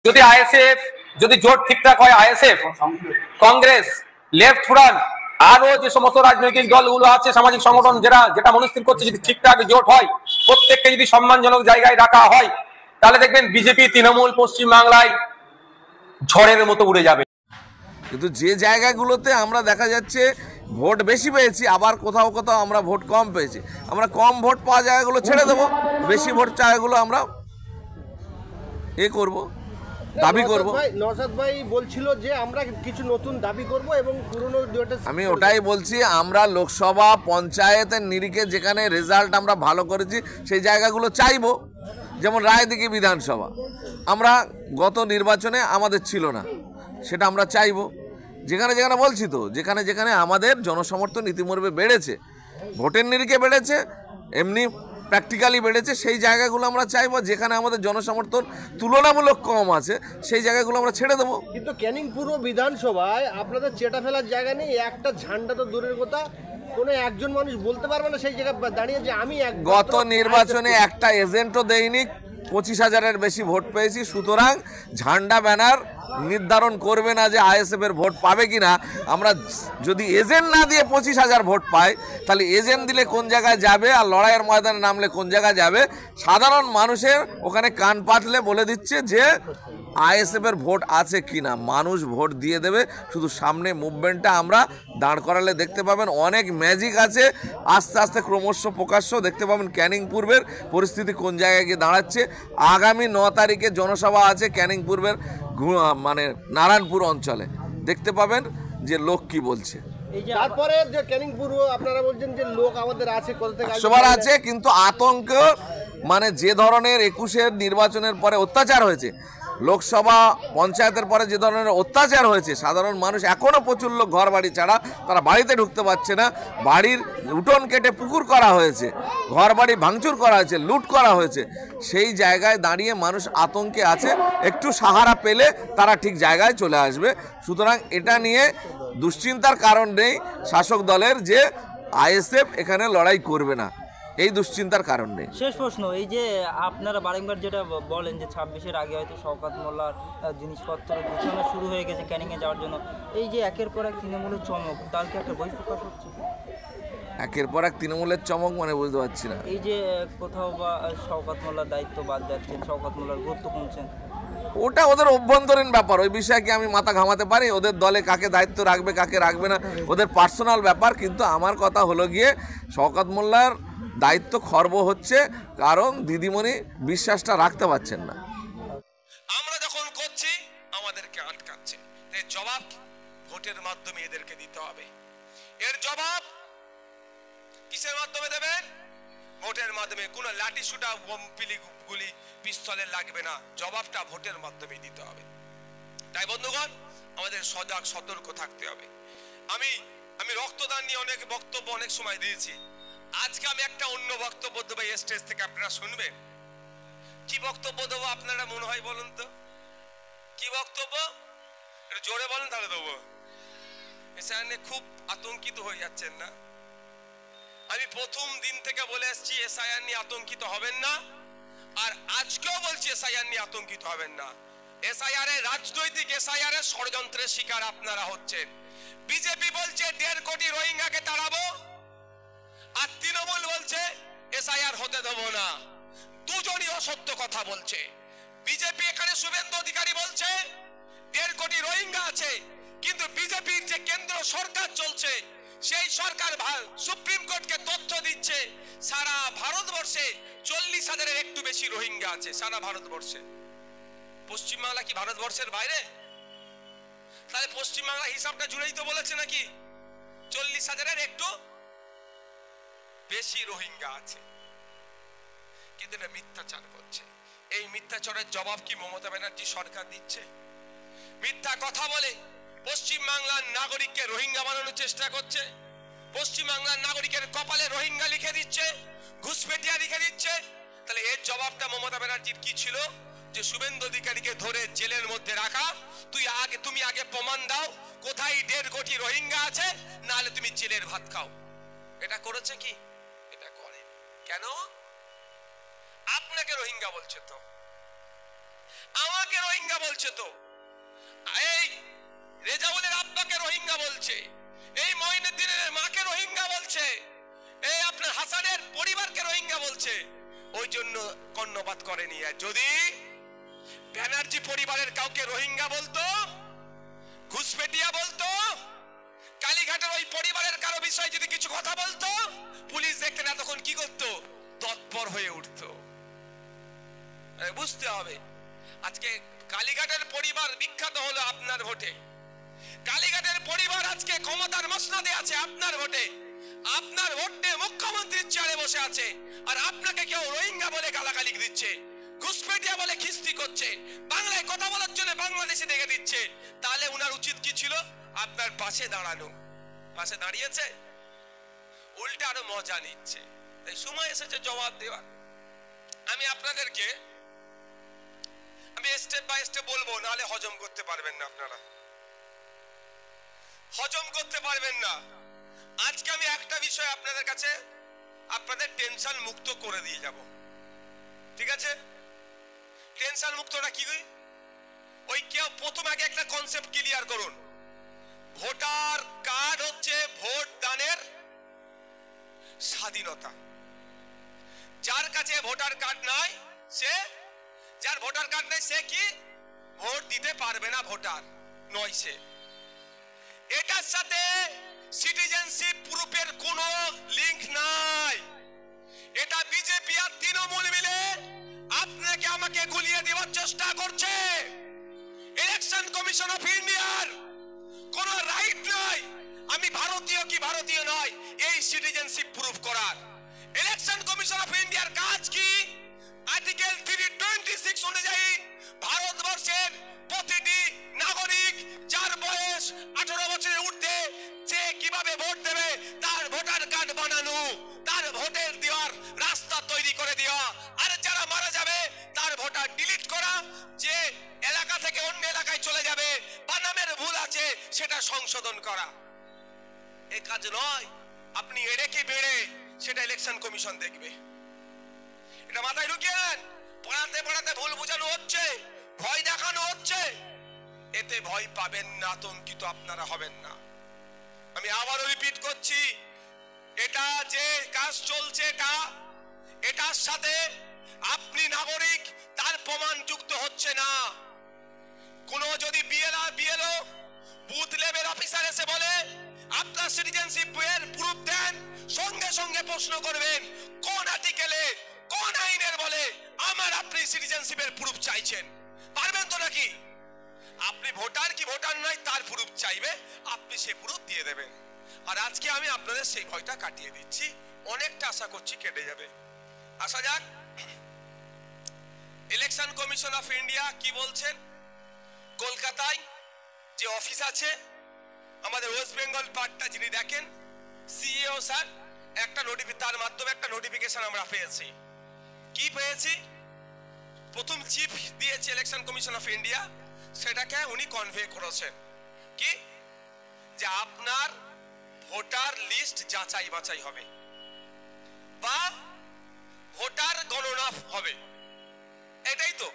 যদি আইএসএফ যদি জোট ঠিকঠাক হয়, আইএসএফ, কংগ্রেস, লেফট ফ্রন্ট, আরো যে সমস্ত রাজনৈতিক দলগুলো আছে, সামাজিক সংগঠন যেটা মনস্থির করছে, যদি ঠিকঠাক জোট হয়, প্রত্যেককে যদি সম্মানজনক জায়গায় রাখা হয়, তাহলে দেখবেন বিজেপি তৃণমূল পশ্চিম বাংলায় ঝড়ের মতো উড়ে যাবে। কিন্তু যে জায়গাগুলোতে আমরা দেখা যাচ্ছে ভোট বেশি পেয়েছি, আবার কোথাও কোথাও আমরা ভোট কম পেয়েছি, আমরা কম ভোট পাওয়া জায়গাগুলো ছেড়ে দেবো, বেশি ভোট জায়গাগুলো আমরা করব, দাবি করব। নওশাদ ভাই বলছিল যে আমরা কিছু নতুন দাবি করব এবং পুরনো। আমি ওটাই বলছি, আমরা লোকসভা পঞ্চায়েতের নিরিখে যেখানে রেজাল্ট আমরা ভালো করেছি সেই জায়গাগুলো চাইবো। যেমন রায়দিঘি বিধানসভা আমরা গত নির্বাচনে আমাদের ছিল না, সেটা আমরা চাইবো। যেখানে যেখানে বলছি তো, যেখানে যেখানে আমাদের জনসমর্থন ইতিমধ্যে বেড়েছে, ভোটের নিরিখে বেড়েছে, এমনি প্র্যাকটিক্যালি বেড়েছে, সেই জায়গাগুলো আমরা চাইবো। যেখানে আমাদের জনসমর্থন তুলনামূলক কম আছে সেই জায়গাগুলো আমরা ছেড়ে দেবো। কিন্তু ক্যানিং পূর্ব বিধানসভায় আপনাদের চেটা ফেলার জায়গা নেই, একটা ঝান্ডা তো দূরের কথা, কোনো একজন মানুষ বলতে পারবে না সেই জায়গায় দাঁড়িয়ে যে আমি গত নির্বাচনে একটা এজেন্টও দেইনি, 25,000-এর বেশি ভোট পেয়েছি। সুতরাং ঝান্ডা ব্যানার নির্ধারণ করবে না যে আইএসএফের ভোট পাবে কিনা। আমরা যদি এজেন্ট না দিয়ে 25,000 ভোট পাই, তাহলে এজেন্ট দিলে কোন জায়গায় যাবে আর লড়াইয়ের ময়দানে নামলে কোন জায়গায় যাবে, সাধারণ মানুষের ওখানে কান পাতলে বলে দিচ্ছে যে আইএসএফের ভোট আছে কিনা। মানুষ ভোট দিয়ে দেবে, শুধু সামনে মুভমেন্টটা আমরা দাঁড় করালে দেখতে পাবেন অনেক ম্যাজিক আছে। আস্তে আস্তে ক্রমশ প্রকাশ্য দেখতে পাবেন ক্যানিং পূর্বের পরিস্থিতি কোন জায়গায় গিয়ে দাঁড়াচ্ছে। আগামী 9 তারিখে জনসভা আছে ক্যানিং পূর্বের মানে নারায়ণপুর অঞ্চলে, দেখতে পাবেন যে লোক কি বলছে। তারপরে যে ক্যানিং পূর্ব আপনারা বলছেন যে লোক আমাদের আছে, কোথা থেকে সবার আছে, কিন্তু আতঙ্ক মানে যে ধরনের 21-এর নির্বাচনের পরে অত্যাচার হয়েছে, লোকসভা পঞ্চায়েতের পরে যে ধরনের অত্যাচার হয়েছে, সাধারণ মানুষ এখনও প্রচুর লোক ঘর বাড়ি ছাড়া, তারা বাড়িতে ঢুকতে পারছে না, বাড়ির উঠোন কেটে পুকুর করা হয়েছে, ঘর বাড়ি ভাঙচুর করা হয়েছে, লুট করা হয়েছে। সেই জায়গায় দাঁড়িয়ে মানুষ আতঙ্কে আছে, একটু সাহারা পেলে তারা ঠিক জায়গায় চলে আসবে। সুতরাং এটা নিয়ে দুশ্চিন্তার কারণ নেই শাসক দলের যে আইএসএফ এখানে লড়াই করবে না, এই দুশ্চিন্তার কারণ নেই। শেষ প্রশ্ন, এই যে আপনারা বারংবার যেটা বলেন যে 26-এর আগে হয়তো শওকত মোল্লার জিনিসপত্র গোছানো শুরু হয়ে গেছে ক্যানিংয়ে যাওয়ার জন্য, এই যে একের পর এক তৃণমূলের চমক, তার কি একটা বহিঃপ্রকাশ হচ্ছে? একের পর এক তৃণমূলের চমক মানে বুঝতে পারছি না। এই যে কোথাও বা শওকত মোল্লার দায়িত্ব বাদ যাচ্ছেন, শওকত মোল্লার গুরুত্ব কমছেন, ওটা ওদের অভ্যন্তরীণ ব্যাপার, ওই বিষয়ে কি আমি মাথা ঘামাতে পারি? ওদের দলে কাকে দায়িত্ব রাখবে কাকে রাখবে না ওদের পার্সোনাল ব্যাপার। কিন্তু আমার কথা হলো গিয়ে শওকত মোল্লার দায়িত্ব খর্ব হচ্ছে কারণ দিদিমণি বিশ্বাসটা রাখতে পারছেন না। আমরা যখন করছি আমাদেরকে আটকাচ্ছে, এর জবাব ভোটের মাধ্যমে এদেরকে দিতে হবে। এর জবাব কিসের মাধ্যমে দেবেন? ভোটের মাধ্যমে। কোনো লাঠি শুটা পিলি গুলি পিস্তলের লাগবে না, জবাবটা ভোটের মাধ্যমে দিতে হবে। তাই বন্ধুগণ, আমাদের সজাগ সতর্ক থাকতে হবে। আমি রক্তদান নিয়ে অনেক বক্তব্য অনেক সময় দিয়েছি। আজকে আমি একটা অন্য বক্তব্য দেবো এই স্টেজ থেকে, আপনারা শুনবেন। কি বক্তব্য দেবো আপনারা মনে হয় বলুন তো? কি বক্তব্য জোরে বলেন তাহলে দেবো। এসআইআর খুব আতঙ্কিত হয়ে যাচ্ছেন না? আমি প্রথম দিন থেকে বলে এসেছি এসআইআর নিয়ে আতঙ্কিত হবেন না, আর আজকেও বলছি এসআইআর নিয়ে আতঙ্কিত হবেন না। এসআইআর এর রাজনৈতিক এসআইআর এর ষড়যন্ত্রের শিকার আপনারা হচ্ছেন। বিজেপি বলছে 1.5 কোটি রোহিঙ্গাকে তাড়াবো, আর তৃণমূল বলছে এসআইআর হতে দেব না। দুজনই অসত্য কথা বলছে। বিজেপি এখানে শুভেন্দু অধিকারী বলছে 1.5 কোটি রোহিঙ্গা আছে, কিন্তু বিজেপির যে কেন্দ্র সরকার চলছে সেই সরকার সুপ্রিম কোর্টকে তথ্য দিচ্ছে সারা ভারতবর্ষে 40,000-এর একটু বেশি রোহিঙ্গা আছে সারা ভারতবর্ষে। পশ্চিমবাংলা কি ভারতবর্ষের বাইরে? তাহলে পশ্চিমবাংলা হিসাবটা জুড়েই তো বলেছে নাকি 40,000-এর একটু বেশি রোহিঙ্গা আছে, কিন্তু এটা মিথ্যাচার করছে। এই মিথ্যাচারের জবাব কি মমতা ব্যানার্জি সরকার দিচ্ছে? মিথ্যা কথা বলে পশ্চিমবাংলার নাগরিককে রোহিঙ্গা বানানোর চেষ্টা করছে, পশ্চিমবাংলার নাগরিকের কপালে রোহিঙ্গা লিখে দিচ্ছে, ঘুষপেটিয়া লিখে দিচ্ছে। তাহলে এর জবাবটা মমতা ব্যানার্জির কি ছিল? যে শুভেন্দু অধিকারীকে ধরে জেলের মধ্যে রাখা, তুমি আগে প্রমাণ দাও কোথায় 1.5 কোটি রোহিঙ্গা আছে, নাহলে তুমি জেলের ভাত খাও। এটা করেছে কি? এটা করে কেন? আপনাকে রোহিঙ্গা বলছে তো, আমাকে রোহিঙ্গা বলছে, তো এই রেজাউলের আব্বাকে রোহিঙ্গা বলছে, এই মঈনুদ্দিনের মাকে রোহিঙ্গা বলছে, এই আপনার হাসানের পরিবারকে রোহিঙ্গা বলছে। ওই জন্য কর্ণপাত করেনি। যদি ব্যানার্জি পরিবারের কাউকে রোহিঙ্গা বলতো, ঘুষপেটিয়া বলতো, কালীঘাটের ওই পরিবারের কারো বিষয়ে যদি কিছু কথা বলতো, পুলিশ দেখতে না তখন কি করতো? তৎপর হয়ে উঠতো। বুঝতে হবে, আজকে কালীঘাটের পরিবার বিখ্যাত হলো আপনার ভোটে। কালীঘাটের পরিবার আজকে ক্ষমতার মসনদে আছে আপনার ভোটে। আপনার ভোটে মুখ্যমন্ত্রীর চেয়ারে বসে আছে, আর আপনাকে কেউ রোহিঙ্গা বলে গালাগালি দিচ্ছে, ঘুষপেটিয়া বলে খিস্তি করছে, বাংলায় কথা বলার জন্য বাংলাদেশে দেখে দিচ্ছে। তাহলে উনার উচিত কি ছিল? আপনার পাশে দাঁড়ানো। পাশে দাঁড়িয়েছে, উল্টা আরো মজা নিচ্ছে। তাই সময় এসেছে জবাব দেওয়ার। আমি আপনাদেরকে স্টেপ বাই স্টেপ বলবো, নাহলে হজম করতে পারবেন না, আপনারা হজম করতে পারবেন না। আজকে আমি একটা বিষয় আপনাদের কাছে, আপনাদের টেনশন মুক্ত করে দিয়ে যাব, ঠিক আছে? টেনশন মুক্তটা কি? ওই কেউ প্রথম আগে একটা কনসেপ্ট ক্লিয়ার করুন। ভোটার কার্ড হচ্ছে ভোট দানের স্বাধীনতা। যার কাছে ভোটার কার্ড নাই, যার ভোটার কার্ড নেই সে কি ভোট দিতে পারবে না, ভোটার নয় সে। এটার সাথে সিটিজেনশিপ প্রুফের কোনো লিংক নাই। এটা বিজেপি আর তৃণমূল মিলে আপনাকে আমাকে গুলিয়ে দেওয়ার চেষ্টা করছে। ইলেকশন কমিশন অফ ইন্ডিয়ার কোন রাইট নাই আমি ভারতীয় কি ভারতীয় নয় এই সিটিজেনশিপ প্রুফ করার। ইলেকশন কমিশন অফ ইন্ডিয়ার কাজ কি? আর্টিকেল 326 অনুযায়ী ভারতবর্ষের প্রতিটি নাগরিক যার বয়স 18 বছরের ঊর্ধ্বে সে কিভাবে ভোট দেবে তার ভোটার কার্ড বানানো, তার ভোটের দেওয়ার রাস্তা তৈরি করে দেওয়া, আর যারা মারা যাবে তার ভোটার ডিলিট করা, যে এলাকা থেকে অন্য এলাকায় চলে যাবে বা নামের ভুল আছে সেটা সংশোধন করা। এই কাজ নয় আপনি এড়ে কি বেড়ে সেটা ইলেকশন কমিশন দেখবে। এটা মাথায় ঢুকিয়ে নেন। পড়াতে পড়াতে ভুল বোঝানো হচ্ছে, ভয় দেখানো হচ্ছে, এতে ভয় পাবেন না, আতঙ্কিত আপনারা হবেন না। আমি আবারও রিপিট করছি, এটা যে কাজ চলছে এটার সাথে আপনি নাগরিক তার প্রমাণ যুক্ত হচ্ছে না। কোন যদি বিএলও বুথ লেভেল অফিসার এসে বলে আপনার সিটিজেনশিপ এর প্রুফ দেন, সঙ্গে সঙ্গে প্রশ্ন করবেন কোন আর্টিকেলে কোন আইনের বলে আমার আপনি সিটিজেনশিপের প্রুফ চাইছেন। পারবেন তো নাকি? আপনি ভোটার কি ভোটার নয় তার প্রুফ চাইবে, আপনি সেই প্রুফ দিয়ে দেবেন। আর আজকে আমি আপনাদের সেই ভয়টা কাটিয়ে দিচ্ছি, অনেকটা আশা করছি কেটে যাবে। আসা যাক, ইলেকশন কমিশন অফ ইন্ডিয়া কি বলছেন। কলকাতায় যে অফিস আছে আমাদের ওয়েস্ট বেঙ্গল পার্টটা যিনি দেখেন সিইও স্যার, তার মাধ্যমে একটা নোটিফিকেশন আমরা পেয়েছি। কি পেয়েছি? প্রথম চিফ দিয়েছে ইলেকশন কমিশন অফ ইন্ডিয়া, সেটাকে উনি কনভে করেছেন কি যে আপনার ভোটার লিস্ট যাচাই বাছাই হবে বা ভোটার গণনা হবে, এটাই তো।